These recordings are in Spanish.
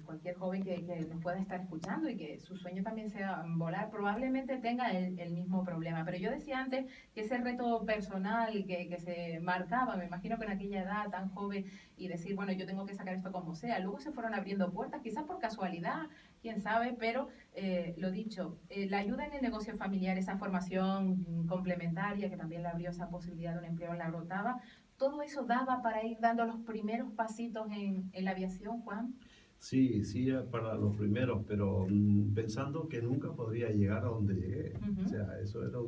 cualquier joven que nos pueda estar escuchando y que su sueño también sea volar, probablemente tenga el mismo problema. Pero yo decía antes que ese reto personal que se marcaba, me imagino que en aquella edad tan joven, y decir, bueno, yo tengo que sacar esto como sea, luego se fueron abriendo puertas, quizás por casualidad, quién sabe, pero lo dicho, la ayuda en el negocio familiar, esa formación complementaria que también le abrió esa posibilidad de un empleo en la Orotava, todo eso daba para ir dando los primeros pasitos en la aviación, Juan. Sí, sí, para los primeros, pero pensando que nunca podría llegar a donde llegué. O Ujú. sea, eso era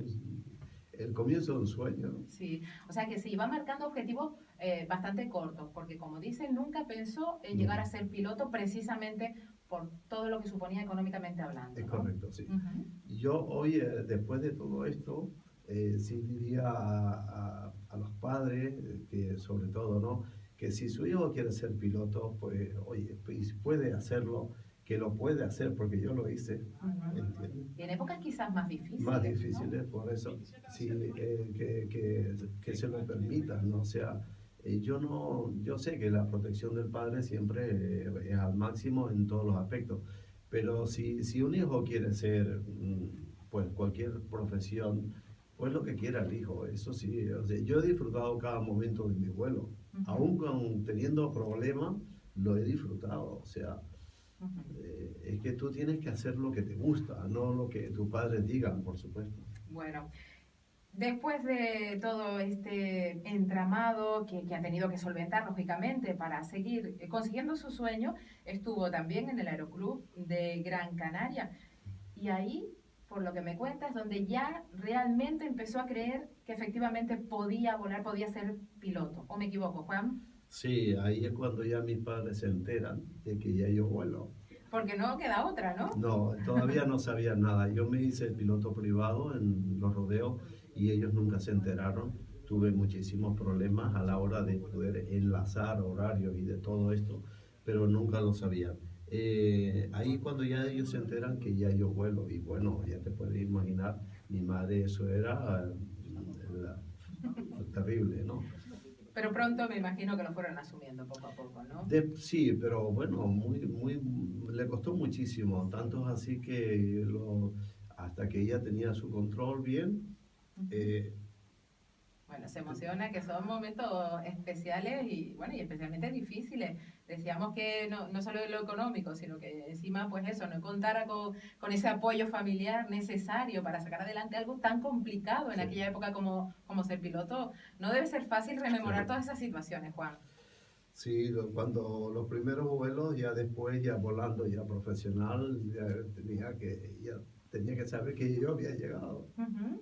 el comienzo de un sueño, ¿no? Sí, o sea que sí, va marcando objetivos bastante cortos, porque como dice, nunca pensó en llegar No, a ser piloto precisamente por todo lo que suponía económicamente hablando, es ¿no? correcto, sí. Ujú. Y yo hoy, después de todo esto, sí diría a los padres, que sobre todo, ¿no? Que si su hijo quiere ser piloto, pues, oye, pues, puede hacerlo, que lo puede hacer, porque yo lo hice, Ujú. ¿entiendes? Y en épocas quizás más Más difíciles, ¿no? difíciles, por eso, sí, que se lo permitan, ¿no? O sea, yo no, yo sé que la protección del padre siempre es al máximo en todos los aspectos, pero si un hijo quiere ser, pues cualquier profesión, pues lo que quiera el hijo, eso sí, o sea, yo he disfrutado cada momento de mi vuelo, Ujú. aún teniendo problemas, lo he disfrutado, o sea, Ujú. es que tú tienes que hacer lo que te gusta, no lo que tus padres digan, por supuesto. Bueno, después de todo este entramado que ha tenido que solventar, lógicamente, para seguir consiguiendo su sueño, estuvo también en el Aeroclub de Gran Canaria. Y ahí, por lo que me cuentas, donde ya realmente empezó a creer que efectivamente podía volar, podía ser piloto. ¿O me equivoco, Juan? Sí, ahí es cuando ya mis padres se enteran de que ya yo vuelo. Porque no queda otra, ¿no? No, todavía no sabían nada. Yo me hice piloto privado en los rodeos y ellos nunca se enteraron. Tuve muchísimos problemas a la hora de poder enlazar horarios y de todo esto, pero nunca lo sabían. Ahí cuando ya ellos se enteran que ya yo vuelo, y bueno, ya te puedes imaginar, mi madre eso era terrible, ¿no? Pero pronto me imagino que lo fueron asumiendo poco a poco, ¿no? Sí, pero bueno, le costó muchísimo, tanto es así que hasta que ella tenía su control bien, Ujú. eh, Bueno, se emociona que son momentos especiales y, bueno, y especialmente difíciles. Decíamos que no solo de lo económico, sino que encima, pues eso, no contara con ese apoyo familiar necesario para sacar adelante algo tan complicado en sí, aquella época como ser piloto. No debe ser fácil rememorar sí, todas esas situaciones, Juan. sí, cuando los primeros vuelos, ya después, ya volando, ya profesional, ya tenía que saber que yo había llegado. Ujú.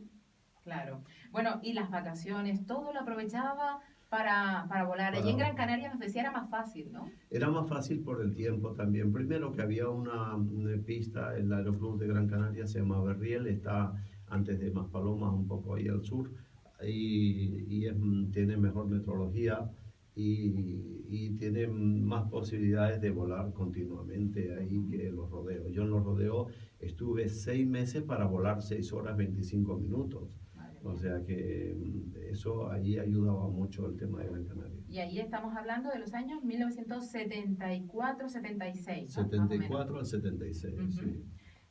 Claro. Bueno, y las vacaciones, todo lo aprovechaba para volar. Allí en Para, Gran Canaria nos decía era más fácil, ¿no? Era más fácil por el tiempo también. Primero que había una pista, el Aeroclub de Gran Canaria se llama Berriel, está antes de Maspalomas, un poco ahí al sur, tiene mejor metrología y tiene más posibilidades de volar continuamente ahí Ujú. que los rodeos. Yo en los rodeos estuve 6 meses para volar 6 horas 25 minutos. Madre O mía. sea que eso ahí ayudaba mucho el tema de Gran Canaria. Y ahí estamos hablando de los años 1974-76, ¿no? Más o menos. 74 al 76, Ujú. sí.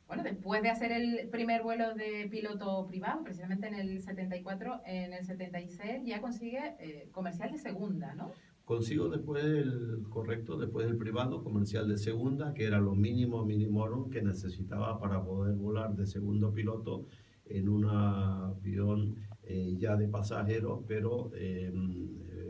Bueno, después de hacer el primer vuelo de piloto privado, precisamente en el 74, en el 76 ya consigue comercial de segunda, ¿no? Consigo después después del privado comercial de segunda, que era lo mínimo minimorum que necesitaba para poder volar de segundo piloto en un avión ya de pasajeros, pero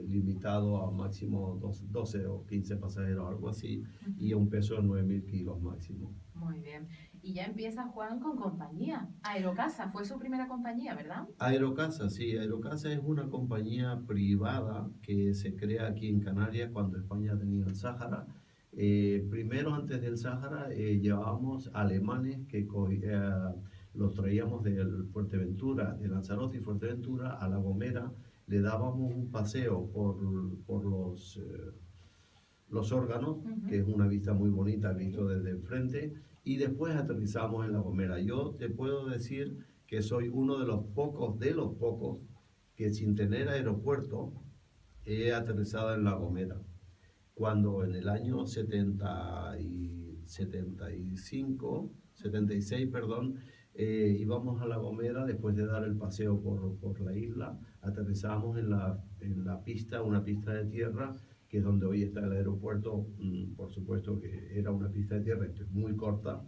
limitado a máximo 12 o 15 pasajeros, algo así, y a Ujú. un peso de 9.000 kilos máximo. Muy bien. Y ya empieza Juan con compañía. Aerocasa fue su primera compañía, ¿verdad? Aerocasa, sí, Aerocasa es una compañía privada que se crea aquí en Canarias cuando España tenía el Sáhara. Primero, antes del Sáhara, llevábamos alemanes los traíamos del Fuerteventura, de Lanzarote y Fuerteventura a La Gomera, le dábamos un paseo por los órganos, que Ujú. es una vista muy bonita Sí. visto desde el frente, y después aterrizamos en La Gomera. Yo te puedo decir que soy uno de los pocos, que sin tener aeropuerto he aterrizado en La Gomera. Cuando en el año 70 y 75, 76, perdón, íbamos a La Gomera después de dar el paseo por la isla, aterrizábamos en la pista, una pista de tierra, que es donde hoy está el aeropuerto. Por supuesto que era una pista de tierra, esto es muy corta,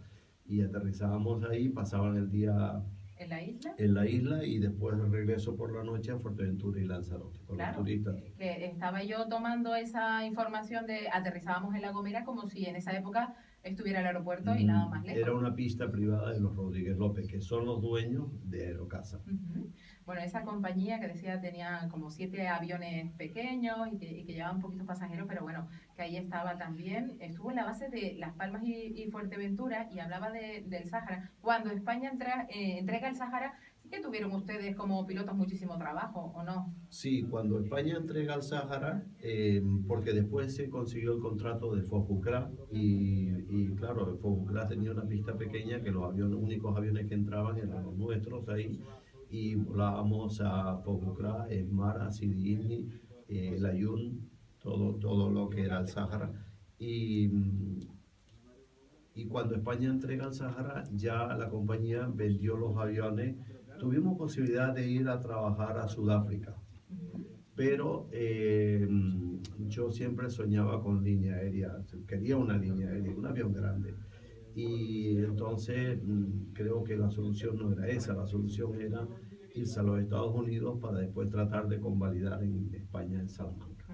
y aterrizábamos ahí, pasaban el día ¿En la isla? en la isla y después de regreso por la noche a Fuerteventura y Lanzarote con los Claro, turistas. que estaba yo tomando esa información de aterrizábamos en La Gomera como si en esa época estuviera el aeropuerto y nada más lejos. Era una pista privada de los Rodríguez López, que son los dueños de Aerocasa. Ujú. Bueno, esa compañía que decía tenía como 7 aviones pequeños y que llevaban poquitos pasajeros, pero bueno, que ahí estaba también, estuvo en la base de Las Palmas y Fuerteventura y hablaba del Sáhara. Cuando España entrega el Sáhara, sí que tuvieron ustedes como pilotos muchísimo trabajo, ¿o no? Sí, cuando España entrega el Sáhara, porque después se consiguió el contrato de Fobucra y claro, Fobucra tenía una pista pequeña que los únicos aviones que entraban eran los nuestros ahí, y volábamos a Fobucra, Esmara, Sidi Ifni, el Ayun, todo lo que era el Sáhara. Y cuando España entrega el Sáhara, ya la compañía vendió los aviones. Tuvimos posibilidad de ir a trabajar a Sudáfrica, pero yo siempre soñaba con línea aérea, quería una línea aérea, un avión grande. Y entonces creo que la solución no era esa, la solución era irse a los Estados Unidos para después tratar de convalidar en España, en Salamanca.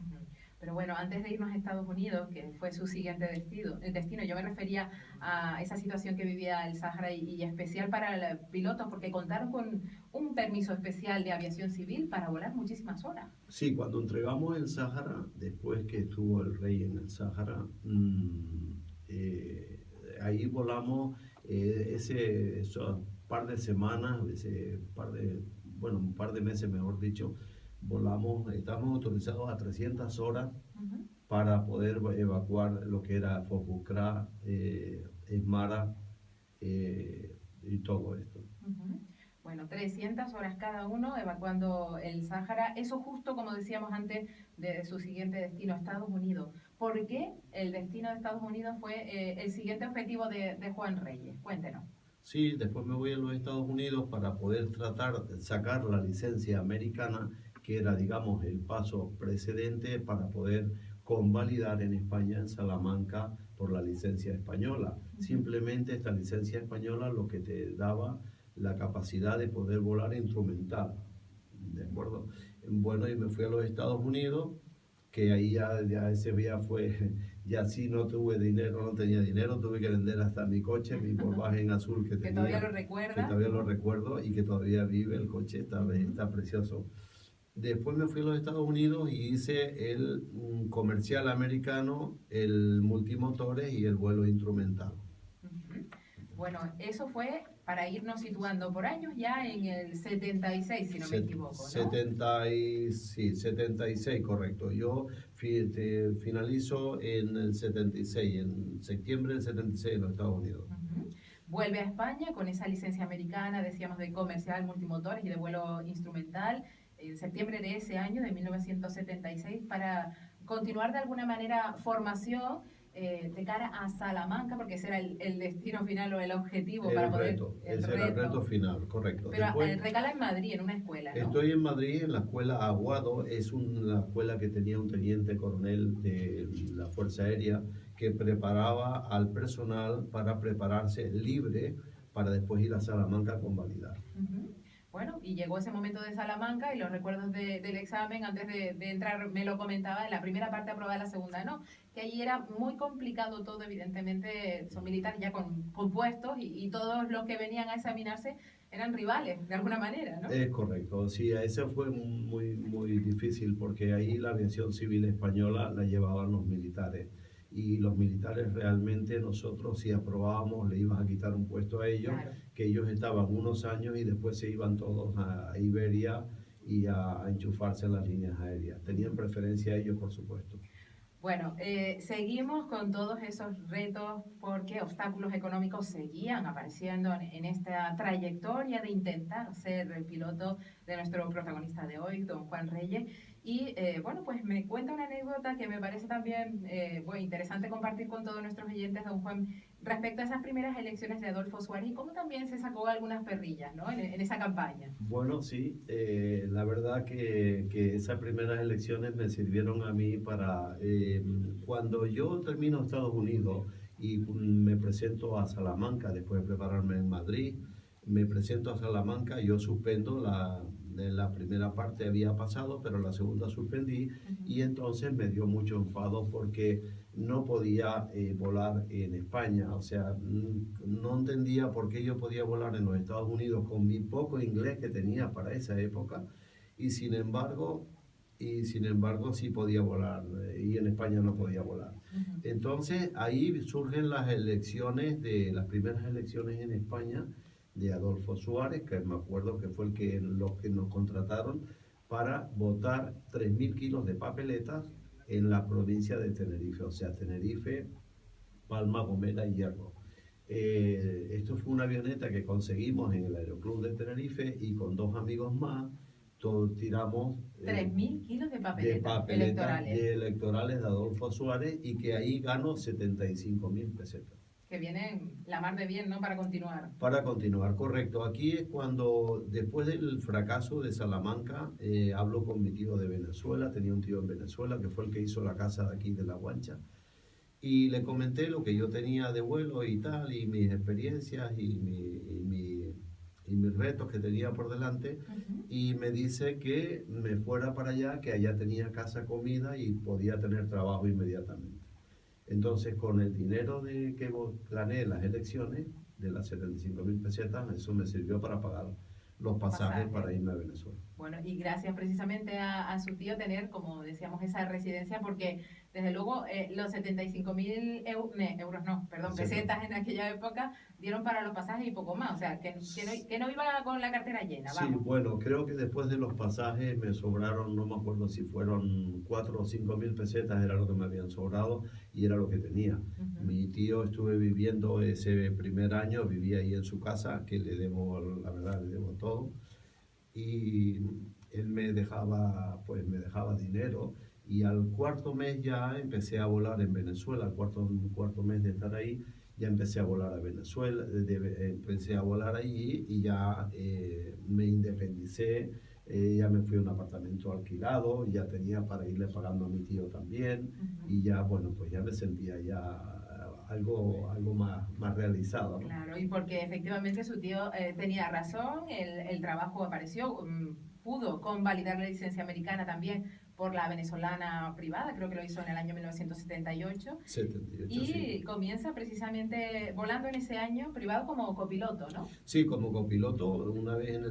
Pero bueno, antes de irnos a Estados Unidos, que fue su siguiente destino, yo me refería a esa situación que vivía el Sáhara y especial para los pilotos, porque contaron con un permiso especial de aviación civil para volar muchísimas horas. Sí, cuando entregamos el Sáhara, después que estuvo el rey en el Sáhara, ahí volamos esos par de semanas, un par de meses mejor dicho, volamos, estábamos autorizados a 300 horas para poder evacuar lo que era Fobucra, Esmara y todo esto. Bueno, 300 horas cada uno evacuando el Sáhara, eso justo como decíamos antes de su siguiente destino, Estados Unidos. ¿Por qué el destino de Estados Unidos fue el siguiente objetivo de Juan Reyes? Cuéntenos. Sí, después me voy a los Estados Unidos para poder tratar de sacar la licencia americana, que era, digamos, el paso precedente para poder convalidar en España, en Salamanca, por la licencia española. Simplemente esta licencia española lo que te daba la capacidad de poder volar instrumental, ¿de acuerdo? Bueno, y me fui a los Estados Unidos, que ahí ya ese día fue, ya sí no tuve dinero, no tenía dinero, tuve que vender hasta mi coche, mi Volkswagen azul que tenía. Que todavía lo recuerda. Que todavía lo recuerdo y que todavía vive, el coche está precioso. Después me fui a los Estados Unidos y hice el comercial americano, el multimotores y el vuelo instrumental. Bueno, eso fue para irnos situando por años ya en el 76, si no me equivoco, ¿no? 76, correcto. Yo finalizo en el 76, en septiembre del 76 en los Estados Unidos. Vuelve a España con esa licencia americana, decíamos, de comercial, multimotores y de vuelo instrumental, en septiembre de ese año, de 1976, para continuar de alguna manera formación de cara a Salamanca, porque ese era el destino final o el objetivo para poder... Ese era el reto final, correcto. Pero después, recala en Madrid, en una escuela, ¿no? Estoy en Madrid, en la escuela Aguado, es una escuela que tenía un teniente coronel de la Fuerza Aérea que preparaba al personal para prepararse libre para después ir a Salamanca a convalidar. Bueno, y llegó ese momento de Salamanca y los recuerdos del examen, antes de entrar, me lo comentaba, en la primera parte aprobada, la segunda no, que allí era muy complicado todo, evidentemente son militares ya con puestos y todos los que venían a examinarse eran rivales, de alguna manera, ¿no? Es correcto, sí, ese fue muy difícil porque ahí la aviación civil española la llevaban los militares. Y los militares realmente nosotros si aprobábamos le íbamos a quitar un puesto a ellos, claro, que ellos estaban unos años y después se iban todos a Iberia y a enchufarse en las líneas aéreas. Tenían preferencia a ellos, por supuesto. Bueno, seguimos con todos esos retos porque obstáculos económicos seguían apareciendo en esta trayectoria de intentar ser el piloto de nuestro protagonista de hoy, don Juan Reyes. Y bueno, pues me cuenta una anécdota que me parece también bueno, interesante compartir con todos nuestros oyentes, don Juan, respecto a esas primeras elecciones de Adolfo Suárez y cómo también se sacó algunas perrillas, ¿no? En esa campaña. Bueno, sí, la verdad que esas primeras elecciones me sirvieron a mí para, cuando yo termino Estados Unidos y me presento a Salamanca, después de prepararme en Madrid, me presento a Salamanca, yo suspendo de la primera parte había pasado, pero la segunda suspendí y entonces me dio mucho enfado porque no podía volar en España, o sea, no entendía por qué yo podía volar en los Estados Unidos con mi poco inglés que tenía para esa época y sin embargo, sí podía volar y en España no podía volar. Entonces ahí surgen las primeras elecciones en España de Adolfo Suárez, que me acuerdo que fue los que nos contrataron para votar 3.000 kilos de papeletas en la provincia de Tenerife, o sea, Tenerife, Palma, Gomera y Hierro. Esto fue una avioneta que conseguimos en el Aeroclub de Tenerife y con dos amigos más tiramos 3.000 kilos de de papeletas papeletas electorales, electorales de Adolfo Suárez y que ahí ganó 75.000 pesetas. que vienen la mar de bien, ¿no? Para continuar. Para continuar, correcto. Aquí es cuando, después del fracaso de Salamanca, hablo con mi tío de Venezuela, tenía un tío en Venezuela que fue el que hizo la casa de aquí de La Guancha, y le comenté lo que yo tenía de vuelo y tal, y mis experiencias y mis retos que tenía por delante, y me dice que me fuera para allá, que allá tenía casa, comida y podía tener trabajo inmediatamente. Entonces, con el dinero de que planeé las elecciones, de las 75.000 pesetas, eso me sirvió para pagar los pasajes para irme a Venezuela. Bueno, y gracias precisamente a su tío tener, como decíamos, esa residencia, porque desde luego los 75.000 euros, no, perdón, pesetas en aquella época dieron para los pasajes y poco más, o sea, que no iba con la cartera llena, vamos. Sí, bueno, creo que después de los pasajes me sobraron, no me acuerdo si fueron 4 o 5.000 pesetas, era lo que me habían sobrado y era lo que tenía. Mi tío estuve viviendo ese primer año, vivía ahí en su casa, que le debo, la verdad, le debo todo. Y él pues me dejaba dinero y al cuarto mes ya empecé a volar en Venezuela, al cuarto mes de estar ahí, ya empecé a volar a Venezuela, empecé a volar allí y ya me independicé, ya me fui a un apartamento alquilado, ya tenía para irle pagando a mi tío también y ya, bueno, pues ya me sentía ya algo más realizado, ¿no? Claro, y porque efectivamente su tío tenía razón, el trabajo apareció, pudo convalidar la licencia americana también por la venezolana privada, creo que lo hizo en el año 1978, 78, y sí. comienza precisamente volando en ese año privado como copiloto, ¿no? Sí, como copiloto, una vez en el